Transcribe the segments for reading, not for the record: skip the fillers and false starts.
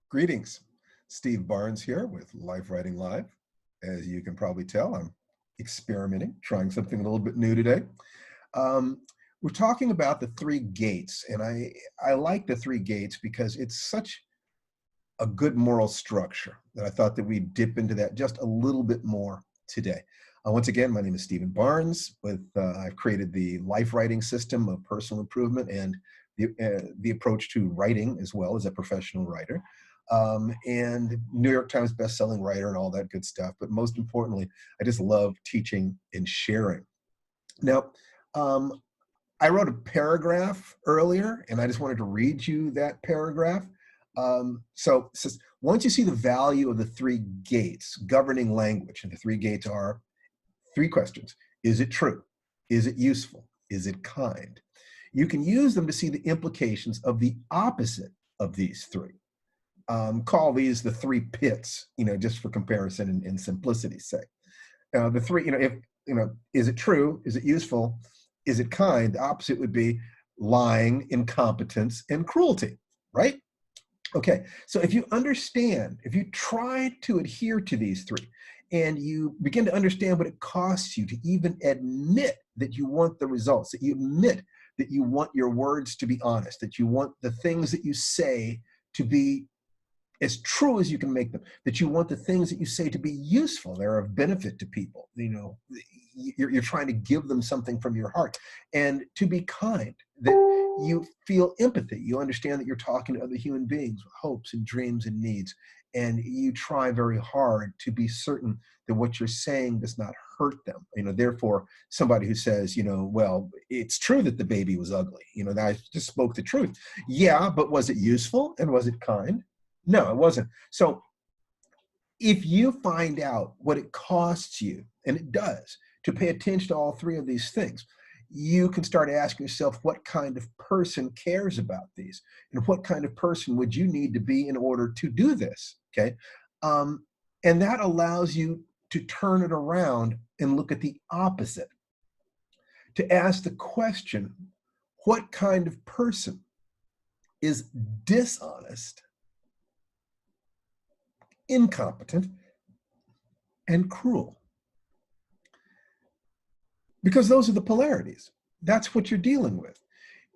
Greetings. Steve Barnes here with Life Writing Live. As you can probably tell, I'm experimenting, trying something a little bit new today. Um, we're talking about the three gates, and I like the three gates because it's such a good moral structure that I thought that we'd dip into that just a little bit more today. Once again, my name is Stephen Barnes. I've created the life writing system of personal improvement and the approach to writing as well as a professional writer, and New York Times bestselling writer and all that good stuff. But most importantly, I just love teaching and sharing. Now, um, I wrote a paragraph earlier, and I just wanted to read you that paragraph. So it says, once you see the value of the three gates governing language, and the three gates are three questions. Is it true? Is it useful? Is it kind? You can use them to see the implications of the opposite of these three. Call these the three pits, just for comparison and simplicity's sake. The three, if, is it true? Is it useful? Is it kind? The opposite would be lying, incompetence, and cruelty, right? Okay, so if you try to adhere to these three, and you begin to understand what it costs you to even admit that you want the results, that you admit that you want your words to be honest, that you want the things that you say to be as true as you can make them, that you want the things that you say to be useful, they're of benefit to people, you're trying to give them something from your heart, and to be kind, that you feel empathy, you understand that you're talking to other human beings with hopes and dreams and needs, and you try very hard to be certain that what you're saying does not hurt them. Therefore, somebody who says, well, it's true that the baby was ugly, I just spoke the truth. Yeah, but was it useful and was it kind? No, it wasn't. So if you find out what it costs you, and it does, to pay attention to all three of these things, you can start asking yourself, what kind of person cares about these? And what kind of person would you need to be in order to do this? Okay. And that allows you to turn it around and look at the opposite, to ask the question, what kind of person is dishonest, incompetent, and cruel? Because those are the polarities. That's what you're dealing with.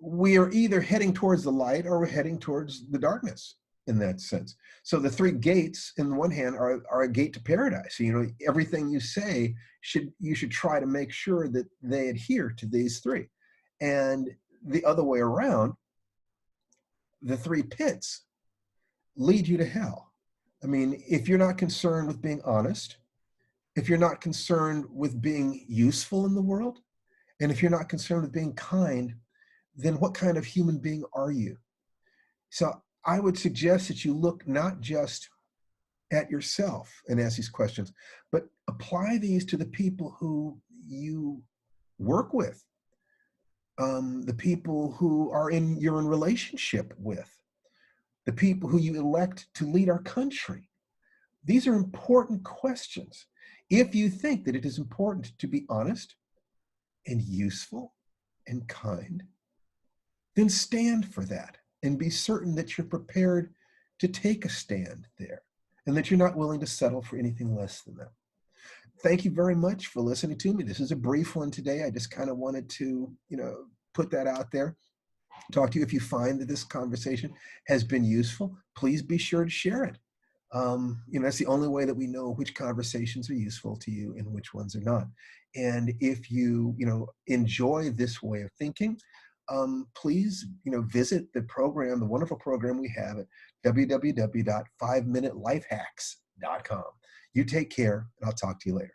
We are either heading towards the light or we're heading towards the darkness in that sense. So the three gates, in the one hand, are a gate to paradise. Everything you say, you should try to make sure that they adhere to these three. And the other way around, the three pits lead you to hell. If you're not concerned with being honest, if you're not concerned with being useful in the world, and if you're not concerned with being kind, then what kind of human being are you? So I would suggest that you look not just at yourself and ask these questions, but apply these to the people who you work with, the people who you're in relationship with, the people who you elect to lead our country. These are important questions. If you think that it is important to be honest and useful and kind, then stand for that and be certain that you're prepared to take a stand there and that you're not willing to settle for anything less than that. Thank you very much for listening to me. This is a brief one today. I just kind of wanted to, put that out there, talk to you. If you find that this conversation has been useful, please be sure to share it. That's the only way that we know which conversations are useful to you and which ones are not. And if you, enjoy this way of thinking, please, visit the program, the wonderful program we have at www.5minutelifehacks.com. You take care, and I'll talk to you later.